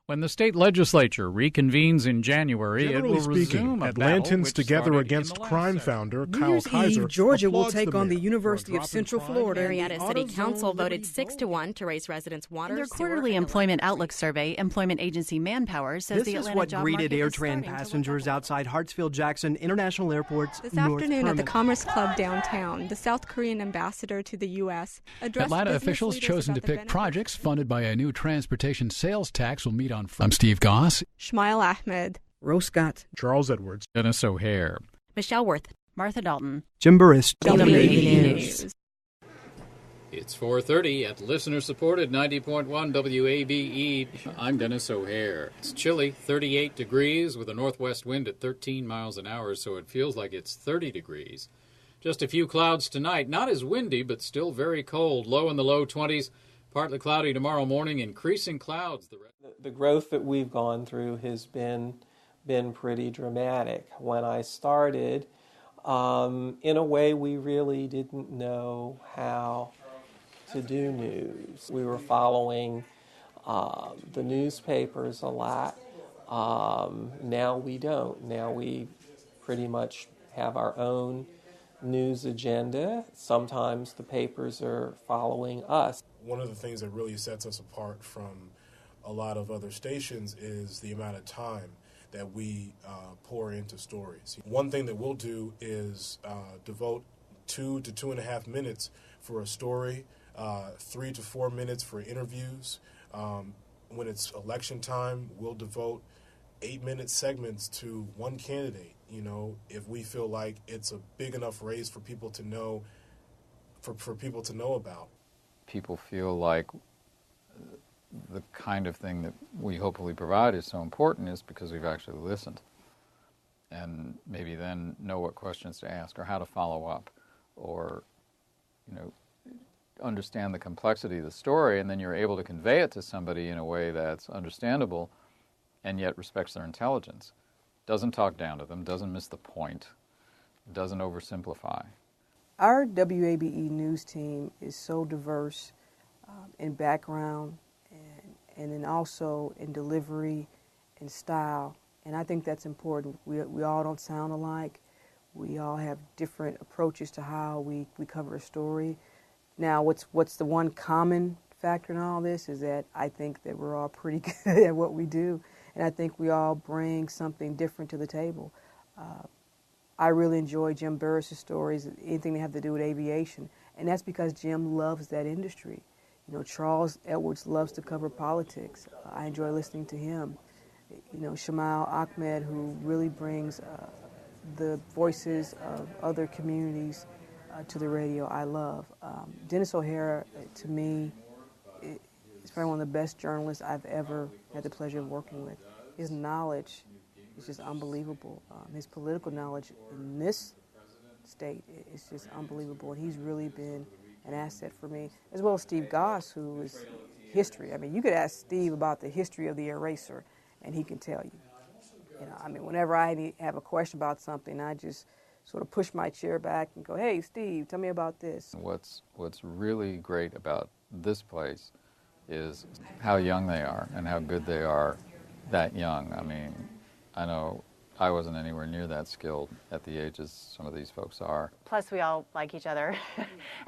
When the state legislature reconvenes in January, Generally it will resume speaking, a battle Atlantans which Together started Against in the last Crime session. founder New Kyle Year's Kaiser Eve, Georgia will applauds take the on the mayor University for a of drop in Central crime Florida. and Marietta the City auto Council zone voted Liberty 6-1 to raise residents' water, In their sewer, quarterly and Employment electric Outlook rates. survey, Employment Agency Manpower says This the is Atlanta what job greeted market is AirTran starting to passengers look up. outside Hartsfield-Jackson International Airport's This North afternoon at the Terminal. Commerce Club downtown, the South Korean ambassador to the U.S. addressed Atlanta business officials leaders chosen to about the pick benefits. projects funded by a new transportation sales tax will meet on Friday. I'm Steve Goss. Shmail Ahmed. Rose Scott. Charles Edwards. Dennis O'Hare. Michelle Worth. Martha Dalton. Jim Burris. WABE News. It's 4:30 at listener-supported 90.1 WABE. I'm Dennis O'Hare. It's chilly, 38 degrees with a northwest wind at 13 miles an hour, so it feels like it's 30 degrees. Just a few clouds tonight. Not as windy, but still very cold. Low in the low 20s. Partly cloudy tomorrow morning. Increasing clouds. The growth that we've gone through has been pretty dramatic. When I started, in a way, we really didn't know how to do news. We were following the newspapers a lot. Now we don't. Now we pretty much have our own news agenda. Sometimes the papers are following us. One of the things that really sets us apart from a lot of other stations is the amount of time that we pour into stories. One thing that we'll do is devote 2 to 2.5 minutes for a story, 3 to 4 minutes for interviews. When it's election time, we'll devote 8-minute segments to one candidate. You know, if we feel like it's a big enough race for people to know, for people to know about. People feel like the kind of thing that we hopefully provide is so important is because we've actually listened and maybe then know what questions to ask or how to follow up or, you know, understand the complexity of the story, and then you're able to convey it to somebody in a way that's understandable and yet respects their intelligence. Doesn't talk down to them, doesn't miss the point, doesn't oversimplify. Our WABE news team is so diverse in background and then also in delivery and style, and I think that's important. We all don't sound alike. We all have different approaches to how we cover a story. Now, what's the one common factor in all this is that I think that we're all pretty good at what we do, and I think we all bring something different to the table. I really enjoy Jim Burris' stories, anything that have to do with aviation, and that's because Jim loves that industry. You know, Charles Edwards loves to cover politics. I enjoy listening to him. You know, Shmail Ahmed, who really brings the voices of other communities to the radio, I love. Dennis O'Hara, to me, is probably one of the best journalists I've ever had the pleasure of working with. His knowledge is just unbelievable. His political knowledge in this state is just unbelievable, and he's really been an asset for me, as well as Steve Goss, who is history. I mean, you could ask Steve about the history of the eraser, and he can tell you. You know, I mean, whenever I have a question about something, I just sort of push my chair back and go, "Hey, Steve, tell me about this." What's really great about this place is how young they are and how good they are that young. I mean, I know I wasn't anywhere near that skilled at the ages some of these folks are. Plus, we all like each other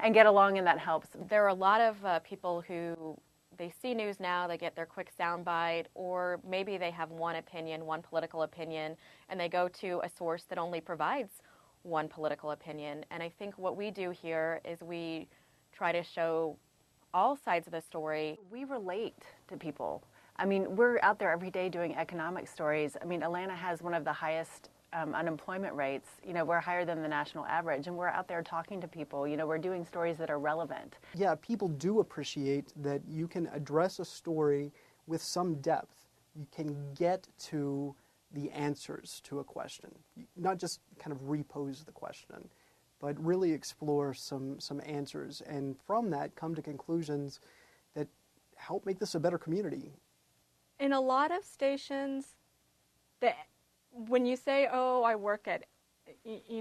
and get along, and that helps. There are a lot of people who they see news now, they get their quick soundbite, or maybe they have one opinion, one political opinion, and they go to a source that only provides one political opinion. And I think what we do here is we try to show all sides of the story. We relate to people. I mean, we're out there every day doing economic stories. I mean, Atlanta has one of the highest unemployment rates. You know, we're higher than the national average, and we're out there talking to people. You know, we're doing stories that are relevant. Yeah, people do appreciate that you can address a story with some depth. You can get to the answers to a question, not just kind of repose the question, but really explore some answers, and from that come to conclusions that help make this a better community. In a lot of stations, when you say, "Oh, I work at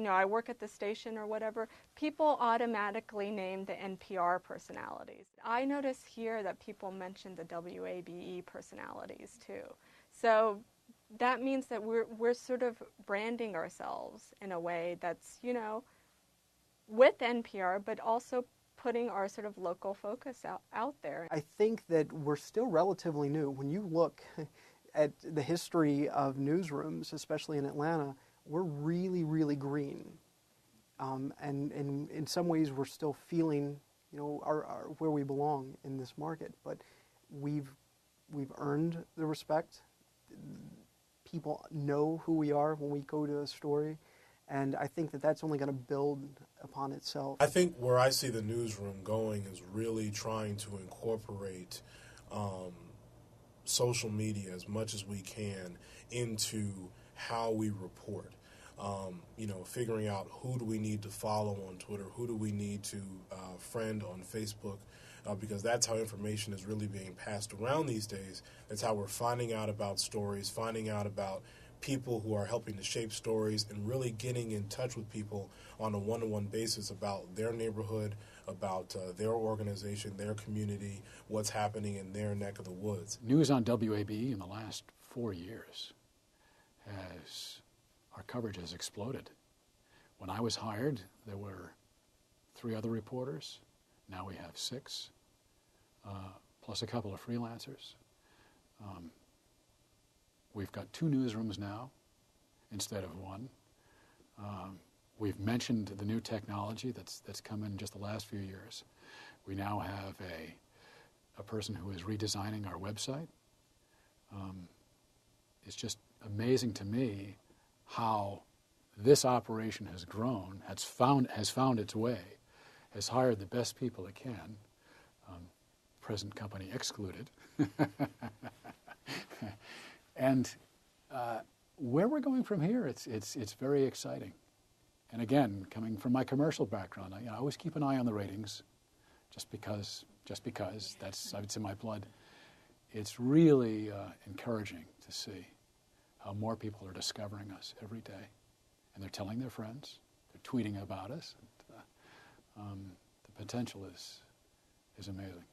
I work at the station or whatever, people automatically name the NPR personalities. I notice here that people mention the WABE personalities too. So that means that we're sort of branding ourselves in a way that's, with NPR, but also putting our sort of local focus out there. I think that we're still relatively new. When you look at the history of newsrooms, especially in Atlanta, we're really, really green. And in some ways, we're still feeling, our where we belong in this market. But we've earned the respect. People know who we are when we go to a story. And I think that that's only going to build upon itself. I think where I see the newsroom going is really trying to incorporate social media as much as we can into how we report. Figuring out who do we need to follow on Twitter, who do we need to friend on Facebook, because that's how information is really being passed around these days. That's how we're finding out about stories, finding out about people who are helping to shape stories, and really getting in touch with people on a one-to-one basis about their neighborhood, about their organization, their community, what's happening in their neck of the woods. News on WABE in the last 4 years our coverage has exploded. When I was hired, there were 3 other reporters. Now we have 6, plus a couple of freelancers. We've got 2 newsrooms now instead of 1. We've mentioned the new technology that's come in just the last few years. We now have a person who is redesigning our website. It's just amazing to me how this operation has grown, has found its way, has hired the best people it can, present company excluded. And where we're going from here, it's very exciting. And again, coming from my commercial background, I always keep an eye on the ratings, just because it's in my blood. It's really encouraging to see how more people are discovering us every day, and they're telling their friends, they're tweeting about us. The potential is amazing.